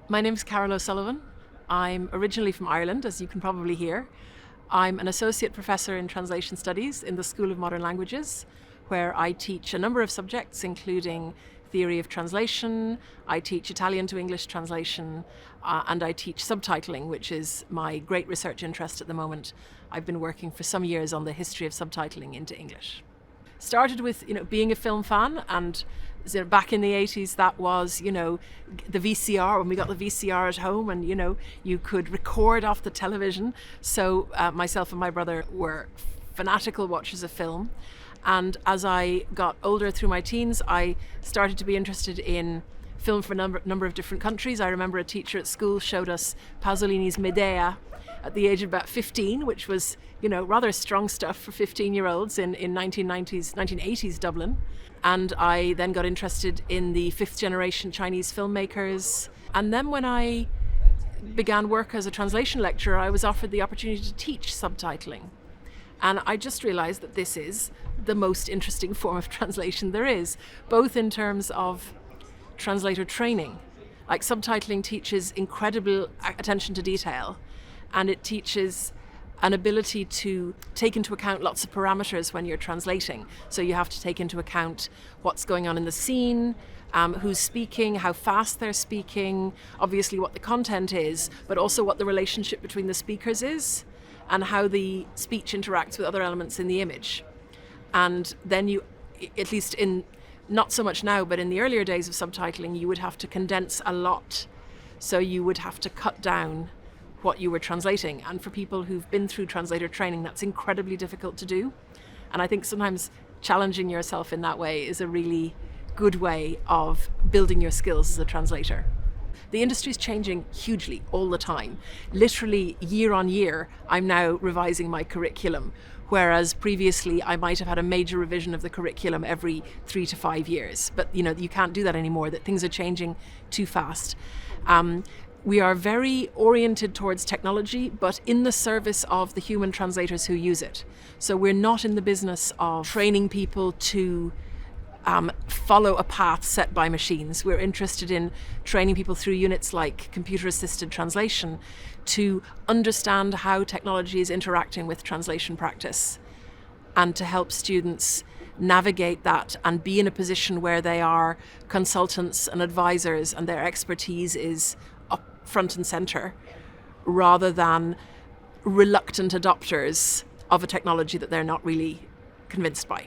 My name's Carol O'Sullivan. I'm originally from Ireland, as you can probably hear. I'm an associate professor in translation studies in the School of Modern Languages, where I teach a number of subjects, including theory of translation. I teach Italian to English translation, and I teach subtitling, which is my great research interest at the moment. I've been working for some years on the history of subtitling into English. Started with being a film fan, and back in the 80s that was the VCR, when we got the VCR at home, and you could record off the television. So myself and my brother were fanatical watchers of film, and as I got older through my teens, I started to be interested in film from a number of different countries. I remember a teacher at school showed us Pasolini's Medea at the age of about 15, which was rather strong stuff for 15-year-olds in 1980s Dublin. And I then got interested in the fifth generation Chinese filmmakers. And then when I began work as a translation lecturer, I was offered the opportunity to teach subtitling. And I just realized that this is the most interesting form of translation there is, both in terms of translator training. Like, subtitling teaches incredible attention to detail, and it teaches an ability to take into account lots of parameters when you're translating. So you have to take into account what's going on in the scene, who's speaking, how fast they're speaking, obviously what the content is, but also what the relationship between the speakers is, and how the speech interacts with other elements in the image. And then you, at least in, not so much now, but in the earlier days of subtitling, you would have to condense a lot. So you would have to cut down what you were translating. And for people who've been through translator training, that's incredibly difficult to do. And I think sometimes challenging yourself in that way is a really good way of building your skills as a translator. The industry is changing hugely all the time. Literally year on year, I'm now revising my curriculum, whereas previously I might have had a major revision of the curriculum every 3 to 5 years. But you can't do that anymore, that things are changing too fast. We are very oriented towards technology, but in the service of the human translators who use it. So we're not in the business of training people to follow a path set by machines. We're interested in training people through units like computer-assisted translation to understand how technology is interacting with translation practice, and to help students navigate that and be in a position where they are consultants and advisors and their expertise is up front and center, rather than reluctant adopters of a technology that they're not really convinced by.